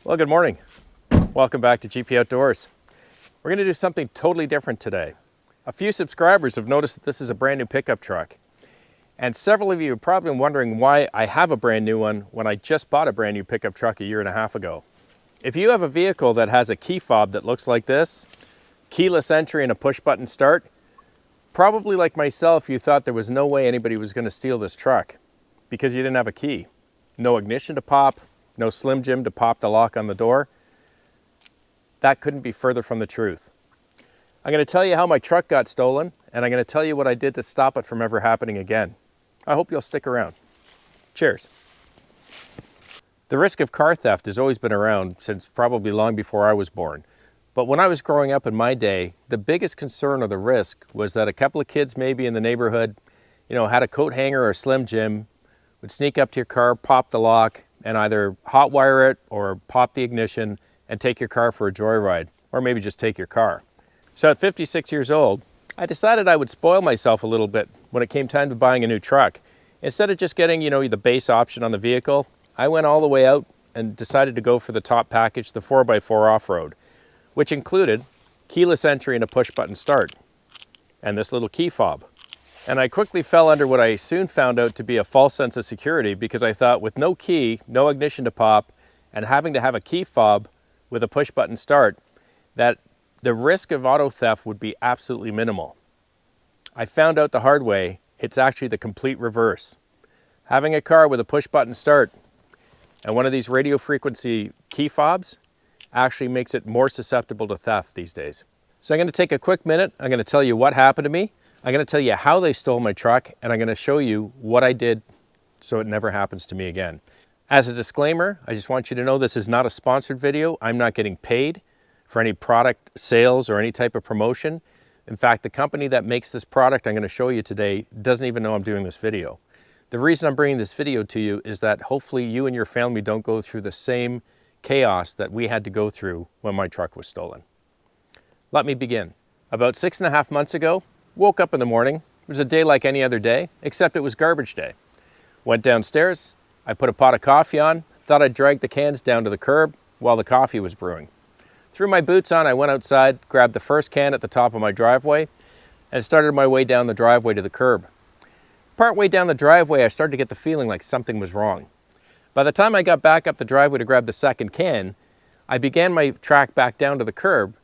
Well, good morning. Welcome back to GP Outdoors. We're going to do something totally different today. A few subscribers have noticed that this is a brand new pickup truck. And several of you are probably wondering why I have a brand new one when I just bought a brand new pickup truck a year and a half ago. If you have a vehicle that has a key fob that looks like this, keyless entry and a push button start, probably like myself, you thought there was no way anybody was going to steal this truck because you didn't have a key. No ignition to pop, no Slim Jim to pop the lock on the door. That couldn't be further from the truth. I'm going to tell you how my truck got stolen, and I'm going to tell you what I did to stop it from ever happening again. I hope you'll stick around. Cheers. The risk of car theft has always been around since probably long before I was born. But when I was growing up in my day, the biggest concern or the risk was that a couple of kids maybe in the neighborhood, had a coat hanger or a Slim Jim, would sneak up to your car, pop the lock, and either hotwire it or pop the ignition and take your car for a joyride, or maybe just take your car. So at 56 years old, I decided I would spoil myself a little bit when it came time to buying a new truck. Instead of just getting, the base option on the vehicle, I went all the way out and decided to go for the top package, the 4x4 off-road, which included keyless entry and a push-button start, and this little key fob. And I quickly fell under what I soon found out to be a false sense of security because I thought with no key, no ignition to pop, and having to have a key fob with a push-button start, that the risk of auto theft would be absolutely minimal. I found out the hard way, it's actually the complete reverse. Having a car with a push-button start and one of these radio frequency key fobs actually makes it more susceptible to theft these days. So I'm going to take a quick minute, I'm going to tell you what happened to me, I'm going to tell you how they stole my truck, and I'm going to show you what I did so it never happens to me again. As a disclaimer, I just want you to know this is not a sponsored video. I'm not getting paid for any product sales or any type of promotion. In fact, the company that makes this product I'm going to show you today doesn't even know I'm doing this video. The reason I'm bringing this video to you is that hopefully you and your family don't go through the same chaos that we had to go through when my truck was stolen. Let me begin. About 6.5 months ago, woke up in the morning. It was a day like any other day, except it was garbage day. Went downstairs, I put a pot of coffee on, thought I'd drag the cans down to the curb while the coffee was brewing. Threw my boots on, I went outside, grabbed the first can at the top of my driveway, and started my way down the driveway to the curb. Partway down the driveway, I started to get the feeling like something was wrong. By the time I got back up the driveway to grab the second can, I began my track back down to the curb,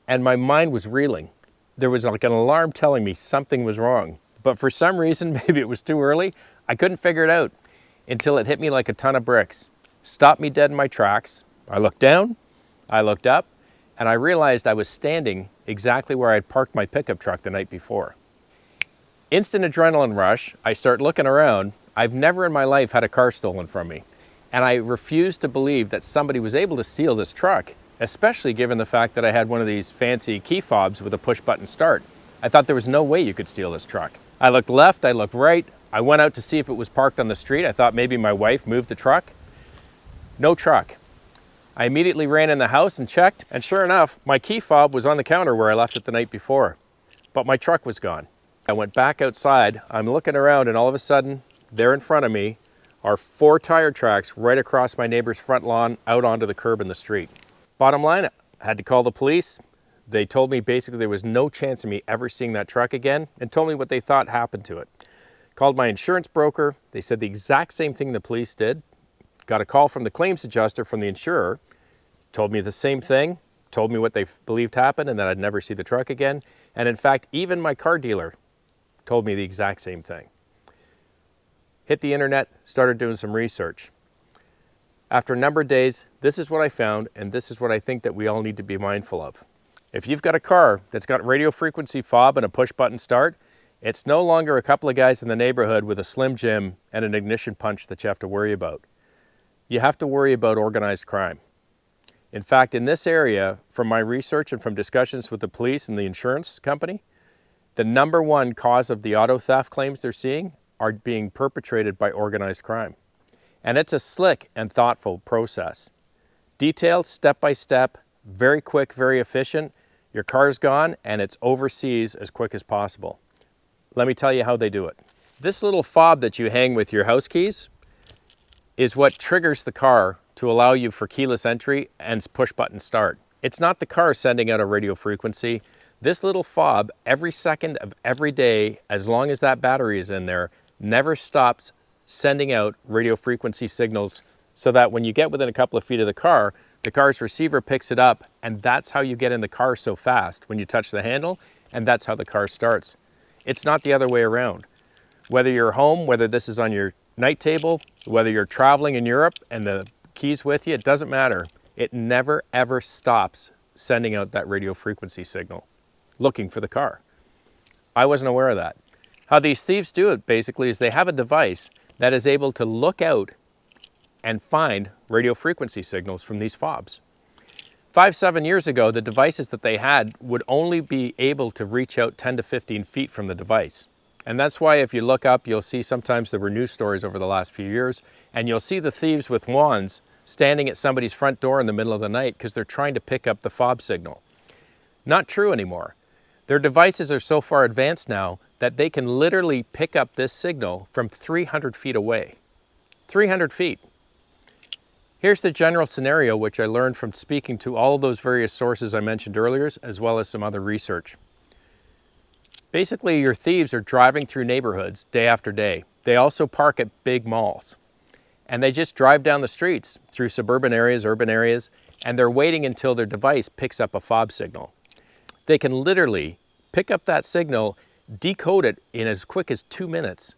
and my mind was reeling. There was like an alarm telling me something was wrong. But for some reason, maybe it was too early, I couldn't figure it out until it hit me like a ton of bricks. Stopped me dead in my tracks. I looked down, I looked up, and I realized I was standing exactly where I'd parked my pickup truck the night before. Instant adrenaline rush, I start looking around. I've never in my life had a car stolen from me. And I refused to believe that somebody was able to steal this truck, especially given the fact that I had one of these fancy key fobs with a push button start. I thought there was no way you could steal this truck. I looked left, I looked right. I went out to see if it was parked on the street. I thought maybe my wife moved the truck. No truck. I immediately ran in the house and checked, and sure enough, my key fob was on the counter where I left it the night before. But my truck was gone. I went back outside, I'm looking around, and all of a sudden, there in front of me are 4 tire tracks right across my neighbor's front lawn out onto the curb in the street. Bottom line, I had to call the police. They told me basically there was no chance of me ever seeing that truck again and told me what they thought happened to it. Called my insurance broker. They said the exact same thing the police did. Got a call from the claims adjuster from the insurer. Told me the same thing. Told me what they believed happened and that I'd never see the truck again. And in fact, even my car dealer told me the exact same thing. Hit the internet, started doing some research. After a number of days, this is what I found, and this is what I think that we all need to be mindful of. If you've got a car that's got radio frequency fob and a push button start, it's no longer a couple of guys in the neighborhood with a Slim Jim and an ignition punch that you have to worry about. You have to worry about organized crime. In fact, in this area, from my research and from discussions with the police and the insurance company, the #1 cause of the auto theft claims they're seeing are being perpetrated by organized crime. And it's a slick and thoughtful process. Detailed, step-by-step, very quick, very efficient. Your car's gone and it's overseas as quick as possible. Let me tell you how they do it. This little fob that you hang with your house keys, is what triggers the car to allow you for keyless entry and push button start. It's not the car sending out a radio frequency. This little fob, every second of every day, as long as that battery is in there, never stops sending out radio frequency signals, so that when you get within a couple of feet of the car's receiver picks it up, and that's how you get in the car so fast when you touch the handle, and that's how the car starts. It's not the other way around. Whether you're home, whether this is on your night table, whether you're traveling in Europe and the keys with you, it doesn't matter. It never ever stops sending out that radio frequency signal, looking for the car. I wasn't aware of that. How these thieves do it basically is they have a device that is able to look out and find radio frequency signals from these fobs. 5-7 years ago, the devices that they had would only be able to reach out 10 to 15 feet from the device. And that's why if you look up, you'll see sometimes there were news stories over the last few years, and you'll see the thieves with wands standing at somebody's front door in the middle of the night because they're trying to pick up the fob signal. Not true anymore. Their devices are so far advanced now that they can literally pick up this signal from 300 feet away. 300 feet. Here's the general scenario which I learned from speaking to all of those various sources I mentioned earlier, as well as some other research. Basically, your thieves are driving through neighborhoods day after day. They also park at big malls. And they just drive down the streets through suburban areas, urban areas, and they're waiting until their device picks up a fob signal. They can literally pick up that signal, decode it in as quick as 2 minutes.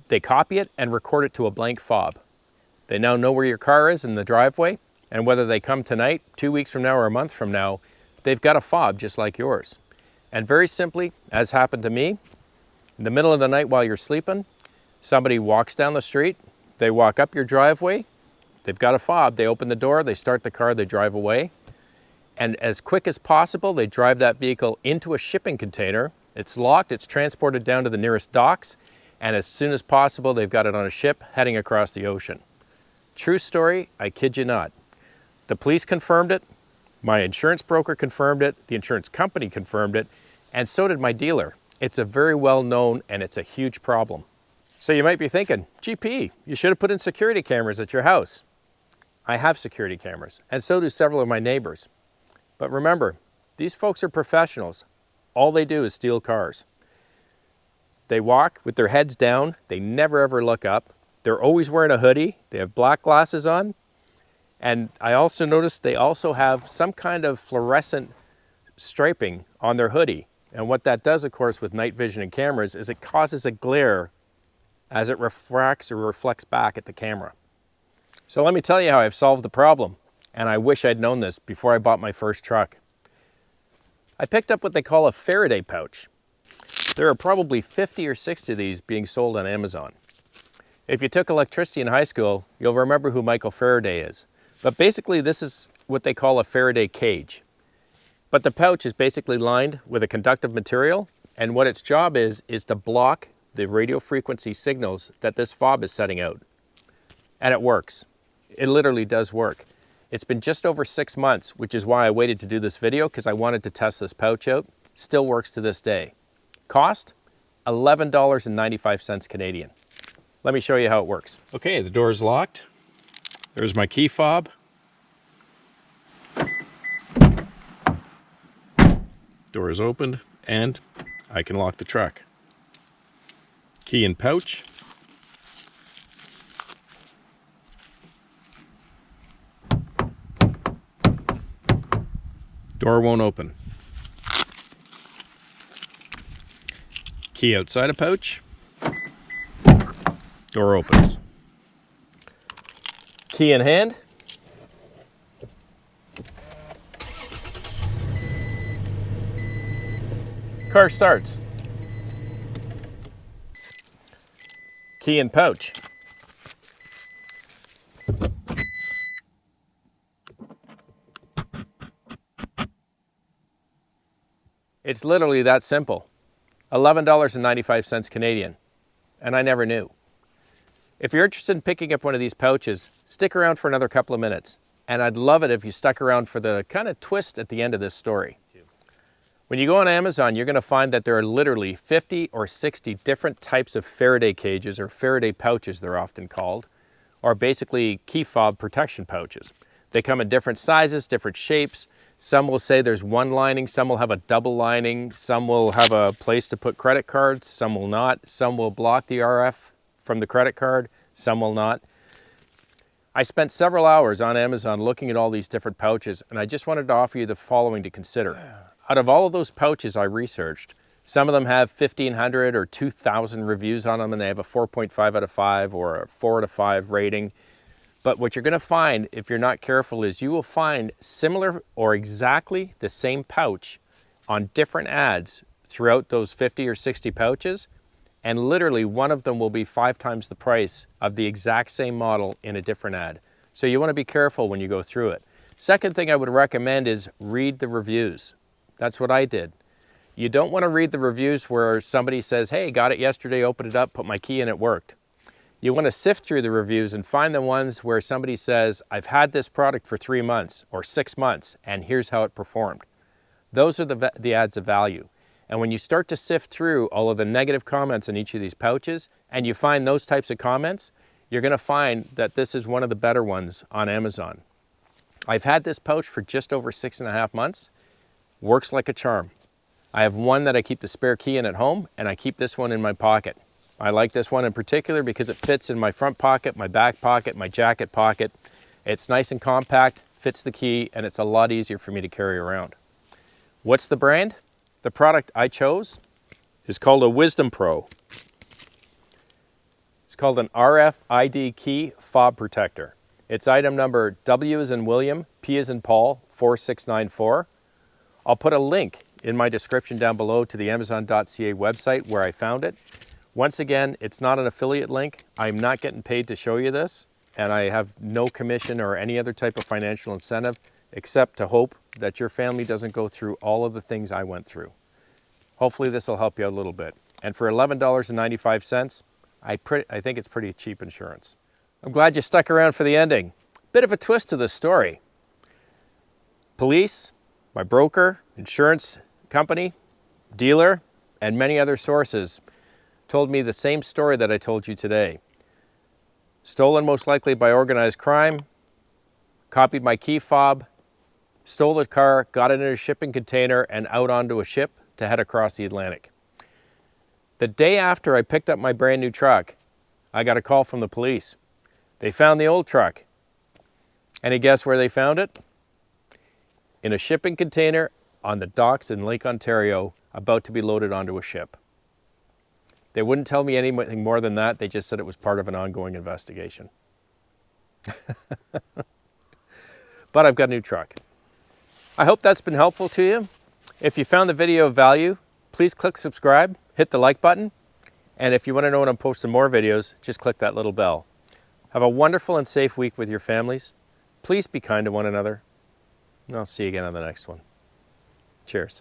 They copy it and record it to a blank fob. They now know where your car is in the driveway, and whether they come tonight, 2 weeks from now, or a month from now, they've got a fob just like yours. And very simply, as happened to me, in the middle of the night while you're sleeping, somebody walks down the street, they walk up your driveway, they've got a fob, they open the door, they start the car, they drive away, and as quick as possible, they drive that vehicle into a shipping container. It's locked, it's transported down to the nearest docks, and as soon as possible, they've got it on a ship heading across the ocean. True story, I kid you not. The police confirmed it, my insurance broker confirmed it, the insurance company confirmed it, and so did my dealer. It's a very well known and it's a huge problem. So you might be thinking, GP, you should have put in security cameras at your house. I have security cameras, and so do several of my neighbors. But remember, these folks are professionals. All they do is steal cars. They walk with their heads down, they never ever look up. They're always wearing a hoodie, they have black glasses on, and I also noticed they also have some kind of fluorescent striping on their hoodie. And what that does, of course, with night vision and cameras is it causes a glare as it refracts or reflects back at the camera. So let me tell you how I've solved the problem, and I wish I'd known this before I bought my first truck. I picked up what they call a Faraday pouch. There are probably 50 or 60 of these being sold on Amazon. If you took electricity in high school, you'll remember who Michael Faraday is. But basically this is what they call a Faraday cage. But the pouch is basically lined with a conductive material, and what its job is to block the radio frequency signals that this fob is setting out. And it works. It literally does work. It's been just over 6 months, which is why I waited to do this video, because I wanted to test this pouch out. Still works to this day. Cost? $11.95 Canadian. Let me show you how it works. Okay, the door is locked. There's my key fob. Door is opened, and I can lock the truck. Key in pouch. Door won't open. Key outside of pouch. Door opens. Key in hand. Car starts. Key in pouch. It's literally that simple. $11.95 Canadian. And I never knew. If you're interested in picking up one of these pouches, stick around for another couple of minutes. And I'd love it if you stuck around for the kind of twist at the end of this story. When you go on Amazon, you're going to find that there are literally 50 or 60 different types of Faraday cages, or Faraday pouches they're often called, are basically key fob protection pouches. They come in different sizes, different shapes. Some will say there's one lining, some will have a double lining, some will have a place to put credit cards, some will not. Some will block the RF from the credit card, some will not. I spent several hours on Amazon looking at all these different pouches, and I just wanted to offer you the following to consider. Out of all of those pouches I researched, some of them have 1,500 or 2,000 reviews on them, and they have a 4.5 out of 5 or a 4 out of 5 rating. But what you're going to find, if you're not careful, is you will find similar or exactly the same pouch on different ads throughout those 50 or 60 pouches. And literally one of them will be 5 times the price of the exact same model in a different ad. So you want to be careful when you go through it. Second thing I would recommend is read the reviews. That's what I did. You don't want to read the reviews where somebody says, hey, got it yesterday, opened it up, put my key in, it worked. You want to sift through the reviews and find the ones where somebody says, I've had this product for 3 months or 6 months, and here's how it performed. Those are the ads of value. And when you start to sift through all of the negative comments in each of these pouches, and you find those types of comments, you're going to find that this is one of the better ones on Amazon. I've had this pouch for just over 6.5 months. Works like a charm. I have one that I keep the spare key in at home, and I keep this one in my pocket. I like this one in particular because it fits in my front pocket, my back pocket, my jacket pocket. It's nice and compact, fits the key, and it's a lot easier for me to carry around. What's the brand? The product I chose is called a Wisdom Pro. It's called an RFID key fob protector. It's item number W as in William, P as in Paul, 4694. I'll put a link in my description down below to the Amazon.ca website where I found it. Once again, it's not an affiliate link. I'm not getting paid to show you this, and I have no commission or any other type of financial incentive except to hope that your family doesn't go through all of the things I went through. Hopefully this will help you out a little bit. And for $11.95, I think it's pretty cheap insurance. I'm glad you stuck around for the ending. Bit of a twist to this story. Police, my broker, insurance company, dealer, and many other sources told me the same story that I told you today. Stolen most likely by organized crime, copied my key fob, stole the car, got it in a shipping container and out onto a ship to head across the Atlantic. The day after I picked up my brand new truck, I got a call from the police. They found the old truck. Any guess where they found it? In a shipping container on the docks in Lake Ontario, about to be loaded onto a ship. They wouldn't tell me anything more than that. They just said it was part of an ongoing investigation. But I've got a new truck. I hope that's been helpful to you. If you found the video of value, please click subscribe, hit the like button, and if you want to know when I'm posting more videos, just click that little bell. Have a wonderful and safe week with your families. Please be kind to one another, and I'll see you again on the next one. Cheers.